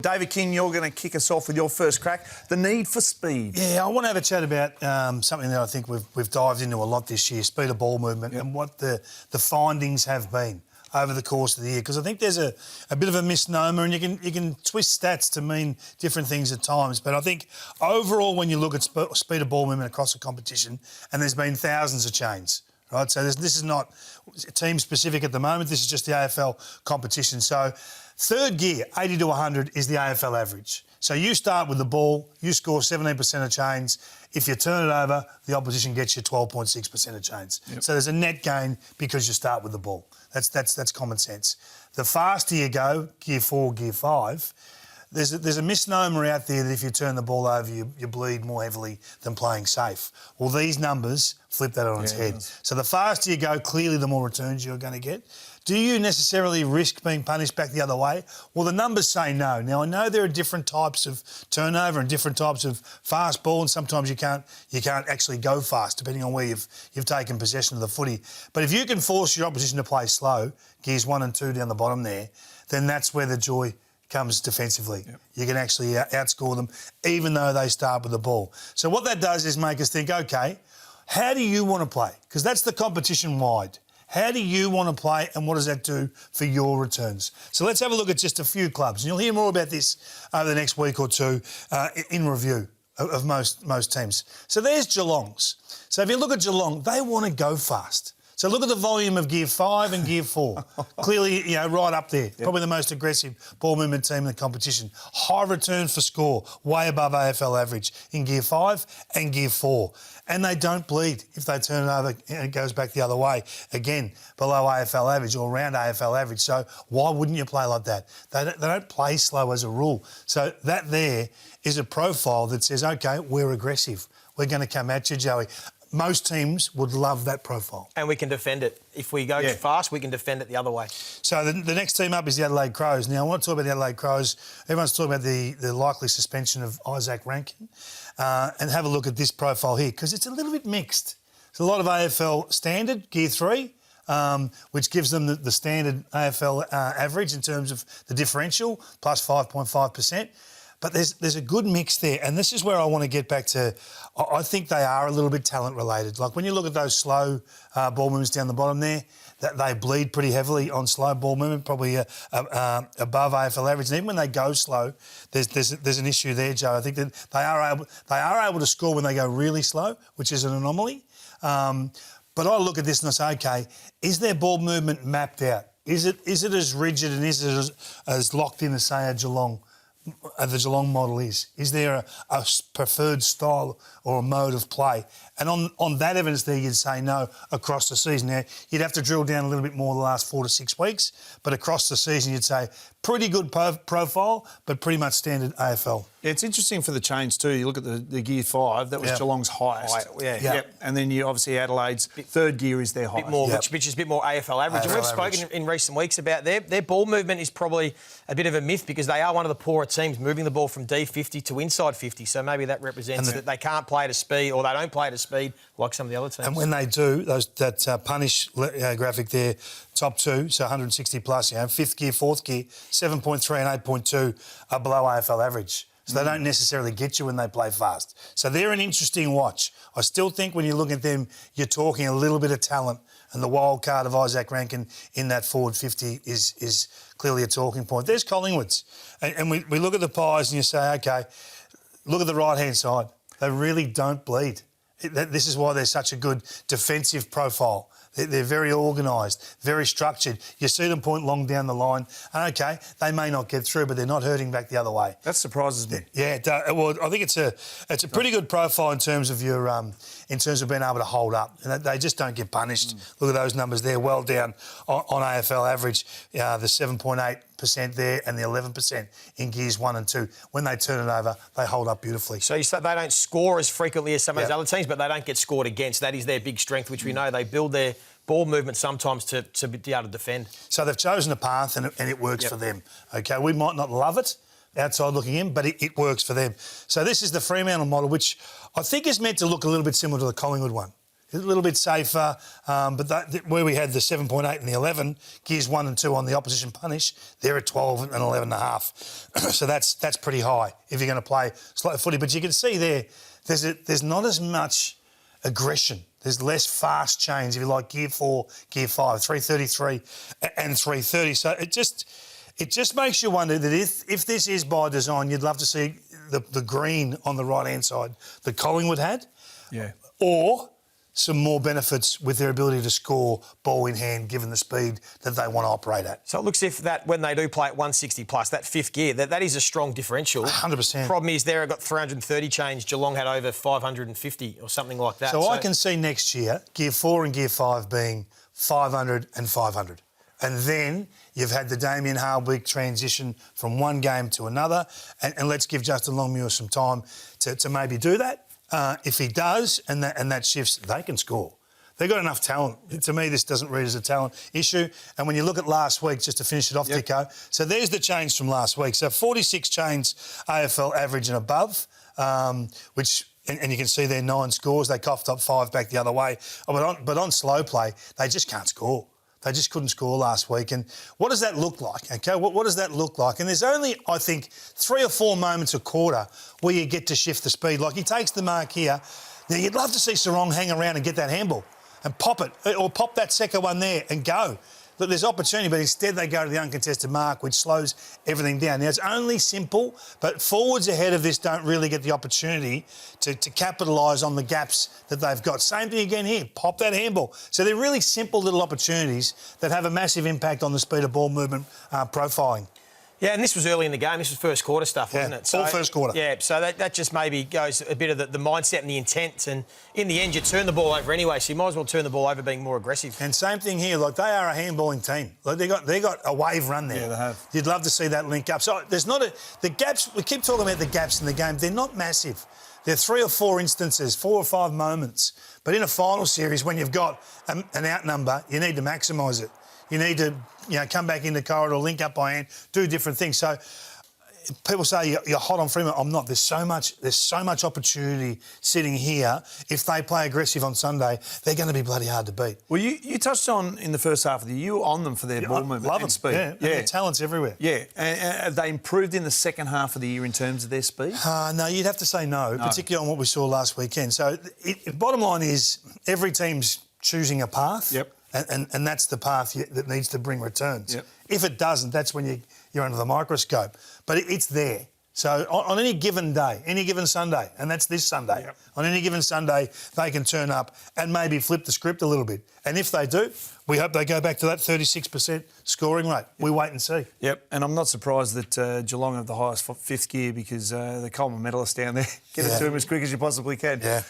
David King, you're going to kick us off with your first crack. The need for speed. Yeah, I want to have a chat about something that I think we've dived into a lot this year, speed of ball movement, and what the findings have been over the course of the year. Because I think there's a bit of a misnomer, and you can twist stats to mean different things at times. But I think overall, when you look at speed of ball movement across a competition, and there's been thousands of chains, right? So this is not team specific at the moment. This is just the AFL competition. So third gear, 80 to 100, is the AFL average. So you start with the ball, you score 17% of chains. If you turn it over, the opposition gets you 12.6% of chains. Yep. So there's a net gain because you start with the ball. That's common sense. The faster you go, gear 4, gear 5, there's a misnomer out there that if you turn the ball over, you bleed more heavily than playing safe. Well, these numbers flip that on its head. So the faster you go, clearly the more returns you're going to get. Do you necessarily risk being punished back the other way? Well, the numbers say no. Now, I know there are different types of turnover and different types of fast ball, and sometimes you can't actually go fast, depending on where you've taken possession of the footy. But if you can force your opposition to play slow, gears 1 and 2 down the bottom there, then that's where the joy comes defensively. Yep. You can actually outscore them, even though they start with the ball. So what that does is make us think, OK, how do you want to play? Because that's the competition wide. How do you want to play, and what does that do for your returns? So let's have a look at just a few clubs. And you'll hear more about this over the next week or two in review of most teams. So there's Geelong's. So if you look at Geelong, they want to go fast. So look at the volume of Gear 5 and Gear 4. Clearly, right up there. Yep. Probably the most aggressive ball movement team in the competition. High return for score, way above AFL average in Gear 5 and Gear 4. And they don't bleed if they turn it over and it goes back the other way. Again, below AFL average or around AFL average. So why wouldn't you play like that? They don't play slow as a rule. So that there is a profile that says, OK, we're aggressive. We're going to come at you, Joey. Most teams would love that profile. And we can defend it. If we go too fast, we can defend it the other way. So the next team up is the Adelaide Crows. Now, I want to talk about the Adelaide Crows. Everyone's talking about the likely suspension of Isaac Rankin. And have a look at this profile here, because it's a little bit mixed. There's a lot of AFL standard, Gear 3, which gives them the standard AFL average in terms of the differential, plus 5.5%. But there's a good mix there, and this is where I want to get back to. I think they are a little bit talent-related. Like when you look at those slow ball movements down the bottom there, that they bleed pretty heavily on slow ball movement, probably above AFL average. And even when they go slow, there's an issue there, Joe. I think that they are able to score when they go really slow, which is an anomaly. But I look at this and I say, OK, is their ball movement mapped out? Is it as rigid and is it as locked in as, say, the Geelong model is? Is there a preferred style or a mode of play? And on that evidence there, you'd say no across the season. Now, you'd have to drill down a little bit more the last 4 to 6 weeks, but across the season, you'd say pretty good profile, but pretty much standard AFL. Yeah, it's interesting for the chains too. You look at the Gear 5, that was Geelong's highest. Yep. And then you obviously Adelaide's third gear is their highest. Bit more, which is a bit more AFL average. And we've spoken in recent weeks about their ball movement is probably a bit of a myth because they are one of the poorer teams moving the ball from D50 to inside 50. So maybe that represents that they can't play to speed or they don't play to speed like some of the other teams. And when they do, that punish graphic there, top two, so 160 plus, fifth gear, fourth gear, 7.3 and 8.2 are below AFL average. So they don't necessarily get you when they play fast. So they're an interesting watch. I still think when you look at them, you're talking a little bit of talent, and the wild card of Isaac Rankin in that forward 50 is clearly a talking point. There's Collingwood's. And we look at the Pies and you say, OK, look at the right-hand side. They really don't bleed. This is why they're such a good defensive profile. They're very organised, very structured. You see them point long down the line, and OK, they may not get through, but they're not hurting back the other way. That surprises me. Yeah, well, I think it's a pretty good profile in terms of your in terms of being able to hold up, and they just don't get punished. Look at those numbers there, well down on AFL average. The 7.8% there and the 11% in gears 1 and 2. When they turn it over, they hold up beautifully. So you say they don't score as frequently as some of those other teams, but they don't get scored against. That is their big strength, which we know they build their ball movement sometimes to be able to defend. So they've chosen a path and it works for them. OK, we might not love it outside looking in, but it works for them. So this is the Fremantle model, which I think is meant to look a little bit similar to the Collingwood one. a little bit safer, but where we had the 7.8 and the 11, gears 1 and 2 on the opposition punish, they're at 12 and 11.5. So that's pretty high if you're going to play slow footy. But you can see there's not as much aggression. There's less fast change, if you like, gear 4, gear 5, 333 and 330. So it just makes you wonder that if this is by design, you'd love to see the green on the right-hand side that Collingwood had. Yeah. Or some more benefits with their ability to score ball in hand, given the speed that they want to operate at. So it looks if that when they do play at 160 plus, that fifth gear, that is a strong differential. 100%. Problem is there, got 330 change. Geelong had over 550 or something like that. So I can see next year gear 4 and gear 5 being 500 and 500. And then you've had the Damien Hardwick transition from one game to another. And let's give Justin Longmuir some time to maybe do that. If he does and that shifts, they can score. They've got enough talent. To me, this doesn't read as a talent issue. And when you look at last week, just to finish it off, Dicko, so there's the change from last week. So 46 chains AFL average and above, which... And you can see their 9 scores. They coughed up 5 back the other way. But on slow play, they just can't score. They just couldn't score last week. And what does that look like, OK? What does that look like? And there's only, I think, 3 or 4 moments a quarter where you get to shift the speed. Like he takes the mark here. Now, you'd love to see Sarong hang around and get that handball and pop it, or pop that second one there and go. Look, there's opportunity, but instead they go to the uncontested mark, which slows everything down. Now, it's only simple, but forwards ahead of this don't really get the opportunity to capitalise on the gaps that they've got. Same thing again here, pop that handball. So they're really simple little opportunities that have a massive impact on the speed of ball movement profiling. Yeah, and this was early in the game. This was first quarter stuff, wasn't it? All first quarter. Yeah, so that just maybe goes a bit of the mindset and the intent. And in the end, you turn the ball over anyway, so you might as well turn the ball over being more aggressive. And same thing here. Like, they are a handballing team. Like, they got a wave run there. Yeah, they have. You'd love to see that link up. So there's not the gaps. We keep talking about the gaps in the game. They're not massive. There are 3 or 4 instances, 4 or 5 moments. But in a final series, when you've got an outnumber, you need to maximise it. You need to, come back in the corridor, link up by hand, do different things. So people say you're hot on Fremantle. I'm not. There's so much opportunity sitting here. If they play aggressive on Sunday, they're going to be bloody hard to beat. Well, you touched on in the first half of the year, you were on them for their ball movement love and them. speed. Yeah, their talent's everywhere. Yeah, and have they improved in the second half of the year in terms of their speed? No, you'd have to say no, particularly on what we saw last weekend. So bottom line is every team's choosing a path. Yep. And that's the path that needs to bring returns. Yep. If it doesn't, that's when you're under the microscope. But it's there. So on any given day, any given Sunday, and that's this Sunday, on any given Sunday, they can turn up and maybe flip the script a little bit. And if they do, we hope they go back to that 36% scoring rate. We wait and see. Yep, and I'm not surprised that Geelong have the highest fifth gear because the Coleman medalists down there get it to them as quick as you possibly can. Yeah.